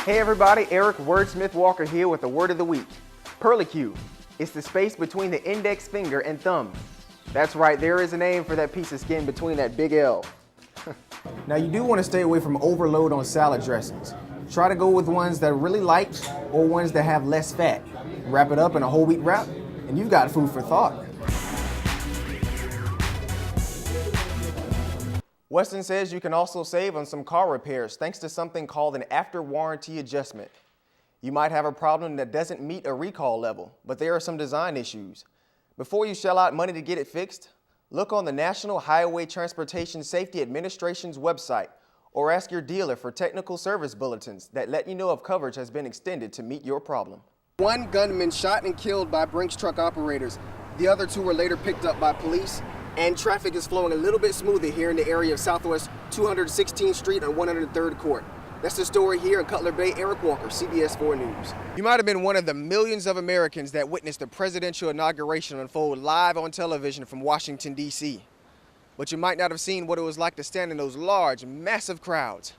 Hey everybody, Eric Wordsmith Walker here with the word of the week. Perlicue. It's the space between the index finger and thumb. That's right, there is a name for that piece of skin between that big L. Now you do want to stay away from overload on salad dressings. Try to go with ones that are really light or ones that have less fat. Wrap it up in a whole wheat wrap and you've got food for thought. Weston says you can also save on some car repairs thanks to something called an after warranty adjustment. You might have a problem that doesn't meet a recall level, but there are some design issues. Before you shell out money to get it fixed, look on the National Highway Transportation Safety Administration's website or ask your dealer for technical service bulletins that let you know if coverage has been extended to meet your problem. One gunman shot and killed by Brinks truck operators. The other two were later picked up by police. And traffic is flowing a little bit smoother here in the area of Southwest 216th Street and 103rd Court. That's the story here in Cutler Bay. Eric Walker, CBS 4 News. You might have been one of the millions of Americans that witnessed the presidential inauguration unfold live on television from Washington, D.C. But you might not have seen what it was like to stand in those large, massive crowds.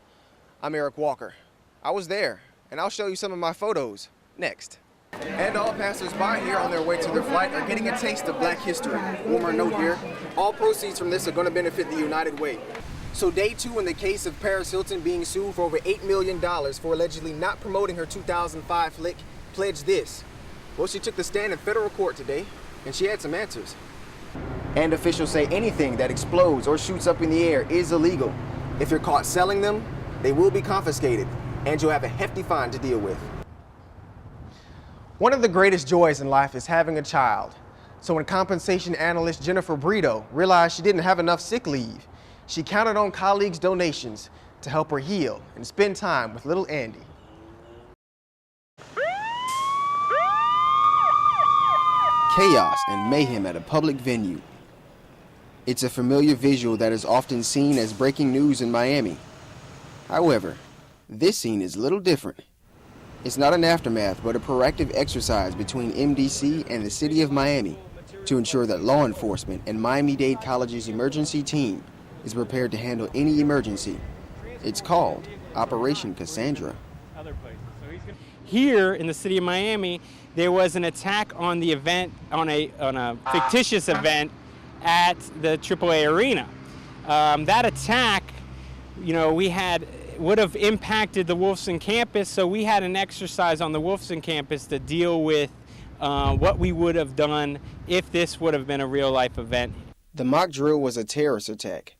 I'm Eric Walker. I was there, and I'll show you some of my photos next. And all passers-by here on their way to their flight are getting a taste of Black history. One more note here, all proceeds from this are going to benefit the United Way. So day 2 in the case of Paris Hilton being sued for over $8 million for allegedly not promoting her 2005 flick, Pledge This. Well, she took the stand in federal court today, and she had some answers. And officials say anything that explodes or shoots up in the air is illegal. If you're caught selling them, they will be confiscated, and you'll have a hefty fine to deal with. One of the greatest joys in life is having a child. So when compensation analyst Jennifer Brito realized she didn't have enough sick leave, she counted on colleagues' donations to help her heal and spend time with little Andy. Chaos and mayhem at a public venue. It's a familiar visual that is often seen as breaking news in Miami. However, this scene is a little different. It's not an aftermath, but a proactive exercise between MDC and the city of Miami to ensure that law enforcement and Miami-Dade College's emergency team is prepared to handle any emergency. It's called Operation Cassandra. Here in the city of Miami, there was an attack on the event, on a fictitious event at the AAA Arena. That attack, would have impacted the Wolfson campus, so we had an exercise on the Wolfson campus to deal with what we would have done if this would have been a real-life event. The mock drill was a terrorist attack.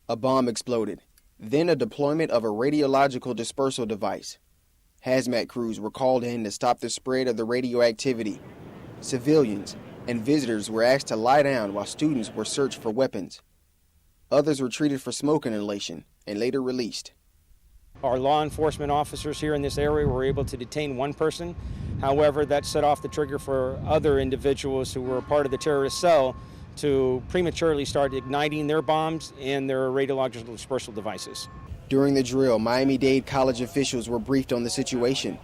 A bomb exploded, then a deployment of a radiological dispersal device. Hazmat crews were called in to stop the spread of the radioactivity. Civilians and visitors were asked to lie down while students were searched for weapons. Others were treated for smoke inhalation and later released. Our law enforcement officers here in this area were able to detain one person. However, that set off the trigger for other individuals who were a part of the terrorist cell to prematurely start igniting their bombs and their radiological dispersal devices. During the drill, Miami-Dade College officials were briefed on the situation.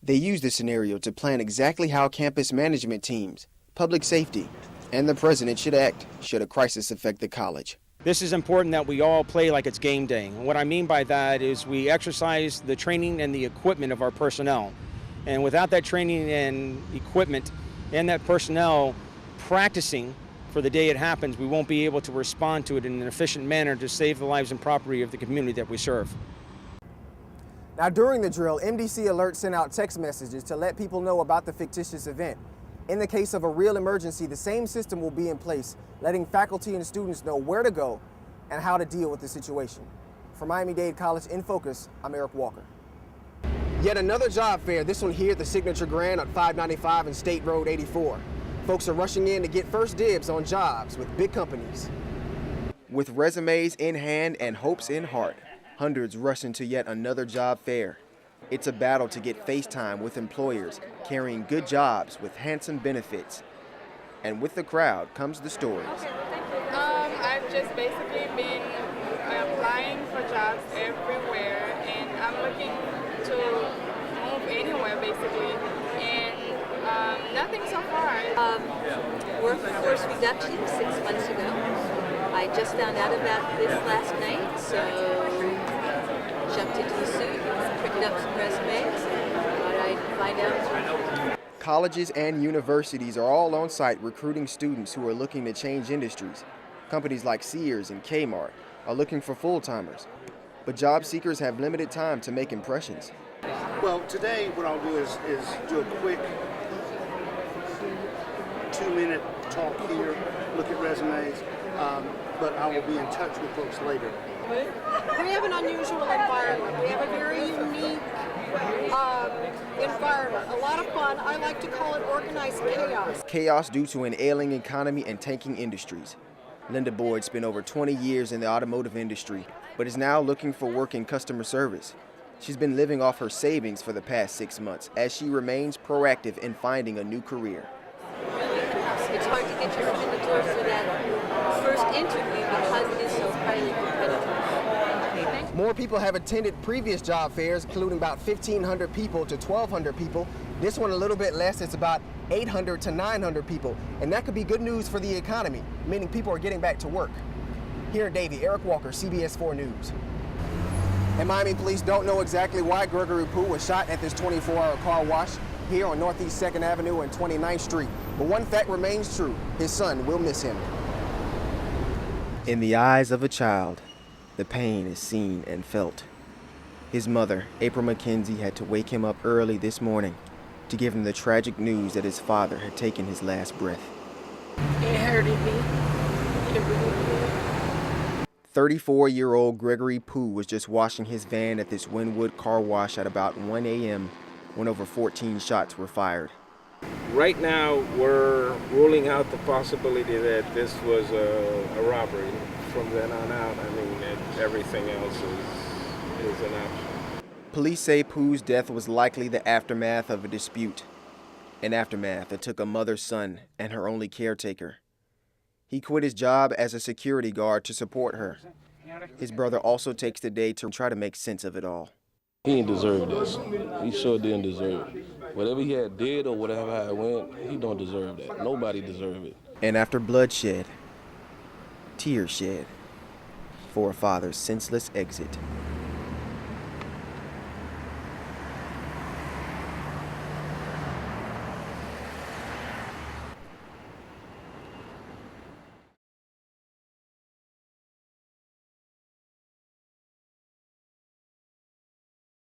They used the scenario to plan exactly how campus management teams, public safety, and the president should act should a crisis affect the college. This is important that we all play like it's game day. And what I mean by that is we exercise the training and the equipment of our personnel. And without that training and equipment and that personnel practicing for the day it happens, we won't be able to respond to it in an efficient manner to save the lives and property of the community that we serve. Now during the drill, MDC Alert sent out text messages to let people know about the fictitious event. In the case of a real emergency, the same system will be in place, letting faculty and students know where to go and how to deal with the situation. For Miami-Dade College in Focus, I'm Eric Walker. Yet another job fair, this one here at the Signature Grand on 595 and State Road 84. Folks are rushing in to get first dibs on jobs with big companies. With resumes in hand and hopes in heart, hundreds rush into yet another job fair. It's a battle to get face time with employers carrying good jobs with handsome benefits. And with the crowd comes the stories. I've just basically been applying for jobs everywhere, and I'm looking to move anywhere basically, and nothing so far. Workforce reduction 6 months ago. I just found out about this last night, so jumped into the suit, picked up some resumes and thought I'd find out. Colleges and universities are all on site recruiting students who are looking to change industries. Companies like Sears and Kmart are looking for full-timers, but job seekers have limited time to make impressions. Well, today what I'll do is do a quick 2-minute talk here, look at resumes, but I will be in touch with folks later. We have an unusual environment. We have a very unique environment. A lot of fun. I like to call it organized chaos. Chaos due to an ailing economy and tanking industries. Linda Boyd spent over 20 years in the automotive industry, but is now looking for work in customer service. She's been living off her savings for the past 6 months as she remains proactive in finding a new career. It's hard to get your foot in the door for that first interview because it is so highly competitive. More people have attended previous job fairs, including about 1,500 people to 1,200 people. This one a little bit less, it's about 800 to 900 people. And that could be good news for the economy, meaning people are getting back to work. Here in Davie, Eric Walker, CBS 4 News. And Miami police don't know exactly why Gregory Pooh was shot at this 24-hour car wash here on Northeast 2nd Avenue and 29th Street. But one fact remains true, his son will miss him. In the eyes of a child, the pain is seen and felt. His mother, April McKenzie, had to wake him up early this morning to give him the tragic news that his father had taken his last breath. It hurted me. It really did. 34-year-old Gregory Pooh was just washing his van at this Wynwood car wash at about 1 a.m. when over 14 shots were fired. Right now, we're ruling out the possibility that this was a robbery. From then on out, I mean, everything else is an option. Police say Pooh's death was likely the aftermath of a dispute, an aftermath that took a mother's son and her only caretaker. He quit his job as a security guard to support her. His brother also takes the day to try to make sense of it all. He didn't deserve this. He sure didn't deserve it. Whatever he had did or whatever how it went, he don't deserve that. Nobody deserve it. And after bloodshed, tears shed for a father's senseless exit.